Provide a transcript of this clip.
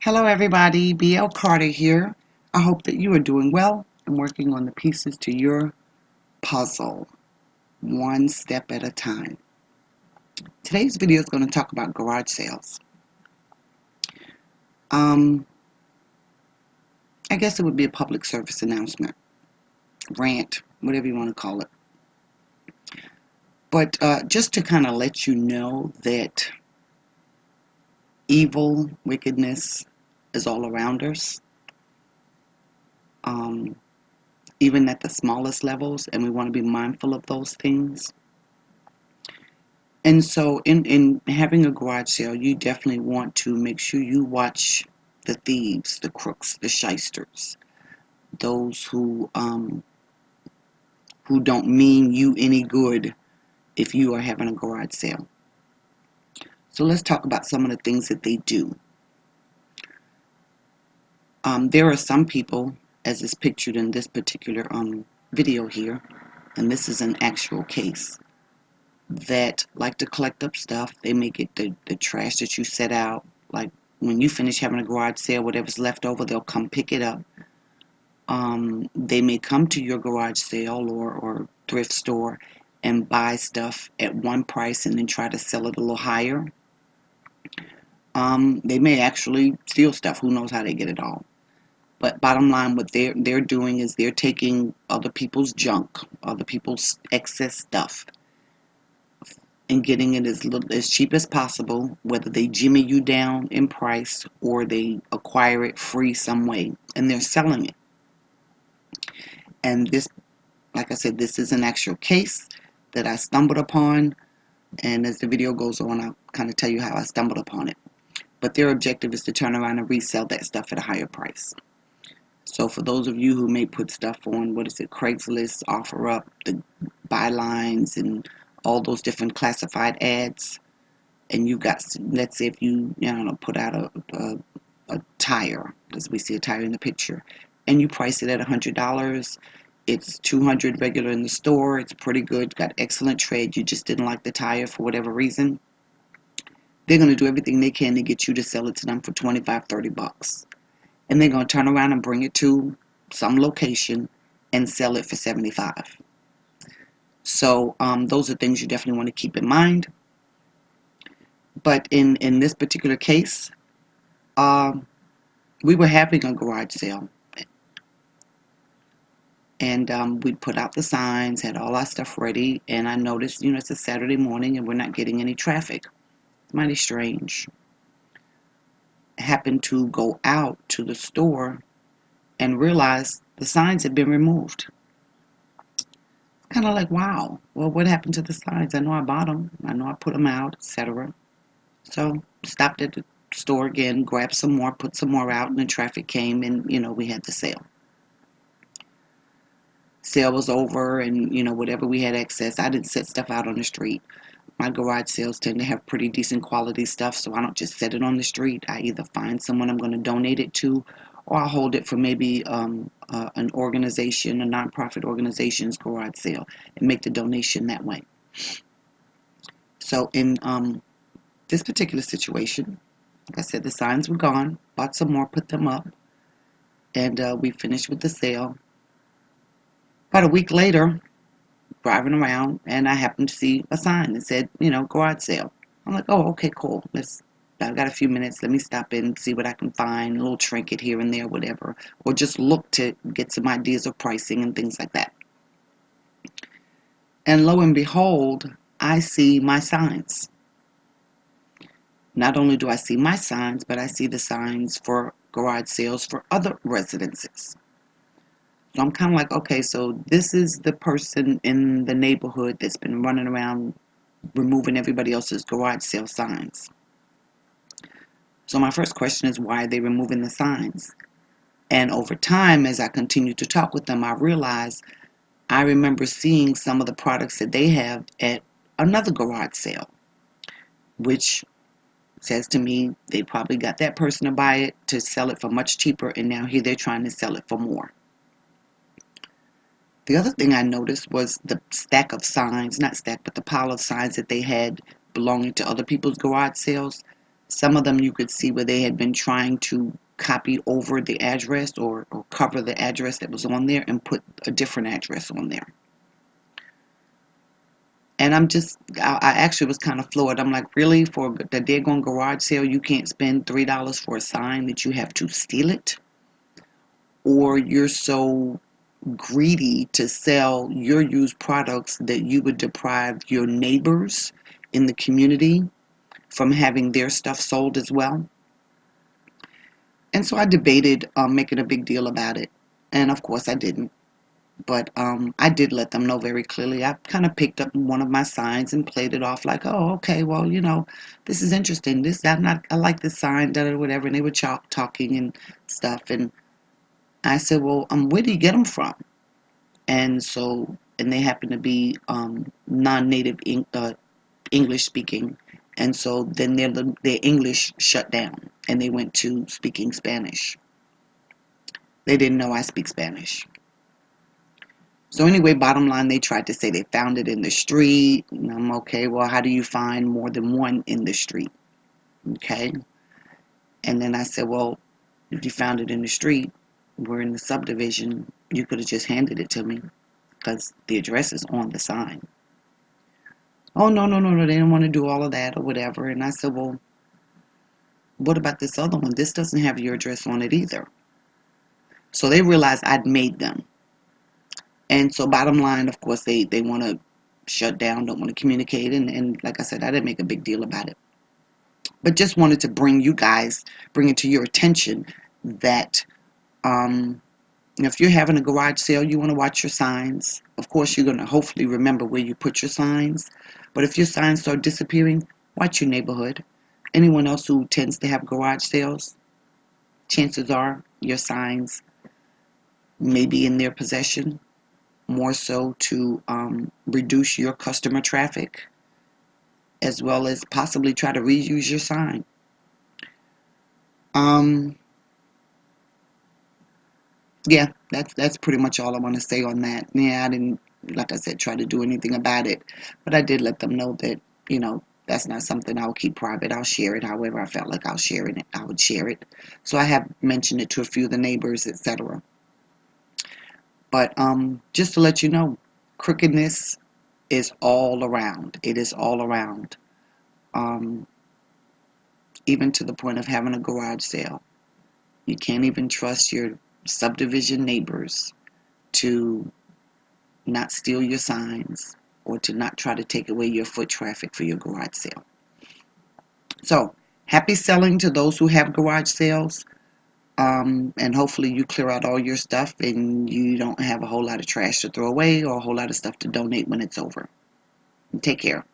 Hello everybody, BL Carter here. I hope that you are doing well and working on the pieces to your puzzle, one step at a time. Today's video is going to talk about garage sales. Um, I guess it would be a public service announcement, rant, whatever you want to call it. But just to kind of let you know that evil, wickedness is all around us. Um, even at the smallest levels, and we want to be mindful of those things. And so in having a garage sale, you definitely want to make sure you watch the thieves, the crooks, the shysters, those who don't mean you any good if you are having a garage sale. So let's talk about some of the things that they do. There are some people, as is pictured in this particular video here, and this is an actual case, that like to collect up stuff. They may get the trash that you set out. Like when you finish having a garage sale, whatever's left over, they'll come pick it up. They may come to your garage sale or thrift store and buy stuff at one price and then try to sell it a little higher. They may actually steal stuff. Who knows how they get it all? But bottom line, what they're doing is they're taking other people's junk, other people's excess stuff, and getting it as cheap as possible, whether they jimmy you down in price or they acquire it free some way, and they're selling it. And this, like I said, this is an actual case that I stumbled upon, and as the video goes on, I'll kind of tell you how I stumbled upon it. But their objective is to turn around and resell that stuff at a higher price. So for those of you who may put stuff on, Craigslist, OfferUp, the bylines, and all those different classified ads, and you got, let's say if you put out a tire, as we see a tire in the picture, and you price it at $100, it's $200 regular in the store, it's pretty good, got excellent trade, you just didn't like the tire for whatever reason, they're going to do everything they can to get you to sell it to them for 25, 30 bucks. And they're going to turn around and bring it to some location and sell it for 75. So those are things you definitely want to keep in mind. But in this particular case, we were having a garage sale. And we put out the signs, had all our stuff ready, and I noticed, it's a Saturday morning and we're not getting any traffic. It's mighty strange. Happened to go out to the store and realize the signs had been removed. Kind of like, wow, well, what happened to the signs? I know I bought them. I know I put them out, etc. So stopped at the store again, grabbed some more, put some more out, and the traffic came, and, we had the sale. Sale was over, and, whatever we had excess, I didn't set stuff out on the street. My garage sales tend to have pretty decent quality stuff, so I don't just set it on the street. I either find someone I'm going to donate it to, or I'll hold it for maybe an organization, a nonprofit organization's garage sale, and make the donation that way. So in this particular situation, like I said, the signs were gone, bought some more, put them up, and we finished with the sale. About a week later, driving around, and I happened to see a sign that said, garage sale. I'm like, oh, okay, cool. I've got a few minutes. Let me stop in, see what I can find, a little trinket here and there, whatever, or just look to get some ideas of pricing and things like that. And lo and behold, I see my signs. Not only do I see my signs, but I see the signs for garage sales for other residences. So I'm kind of like, okay, so this is the person in the neighborhood that's been running around removing everybody else's garage sale signs. So my first question is, why are they removing the signs? And over time, as I continue to talk with them, I realize I remember seeing some of the products that they have at another garage sale, which says to me they probably got that person to buy it to sell it for much cheaper, and now here they're trying to sell it for more. The other thing I noticed was the stack of signs, not stack, but the pile of signs that they had belonging to other people's garage sales. Some of them you could see where they had been trying to copy over the address or cover the address that was on there and put a different address on there. And I actually was kind of floored. I'm like, really? For the daggone garage sale, you can't spend $3 for a sign that you have to steal it? Or you're so greedy to sell your used products that you would deprive your neighbors in the community from having their stuff sold as well? And so I debated making a big deal about it. And of course I didn't. But I did let them know very clearly. I kind of picked up one of my signs and played it off like, oh, okay, well, this is interesting. I like this sign, da da whatever. And they were talking and stuff. And I said, well, where do you get them from? And they happen to be non-native English speaking. And so then their English shut down and they went to speaking Spanish. They didn't know I speak Spanish. So anyway, bottom line, they tried to say they found it in the street. And I'm okay, well, how do you find more than one in the street? Okay. And then I said, well, if you found it in the street, we're in the subdivision, you could have just handed it to me because the address is on the sign. Oh, no, no, no, no, they didn't want to do all of that or whatever. And I said, well, what about this other one? This doesn't have your address on it either. So they realized I'd made them. And so bottom line, of course, they want to shut down, don't want to communicate. And like I said, I didn't make a big deal about it. But just wanted to bring it to your attention that if you're having a garage sale, you want to watch your signs. Of course, you're going to hopefully remember where you put your signs. But if your signs start disappearing, watch your neighborhood. Anyone else who tends to have garage sales, chances are your signs may be in their possession, more so to reduce your customer traffic, as well as possibly try to reuse your sign. Yeah, that's pretty much all I want to say on that. Yeah, I didn't, like I said, try to do anything about it, but I did let them know that, that's not something I'll keep private. I'll share it however I felt like I would share it. So I have mentioned it to a few of the neighbors, etc. But just to let you know, crookedness is all around. It is all around. Um, Even to the point of having a garage sale. You can't even trust your subdivision neighbors to not steal your signs or to not try to take away your foot traffic for your garage sale. So, happy selling to those who have garage sales. And hopefully you clear out all your stuff and you don't have a whole lot of trash to throw away or a whole lot of stuff to donate when it's over. Take care.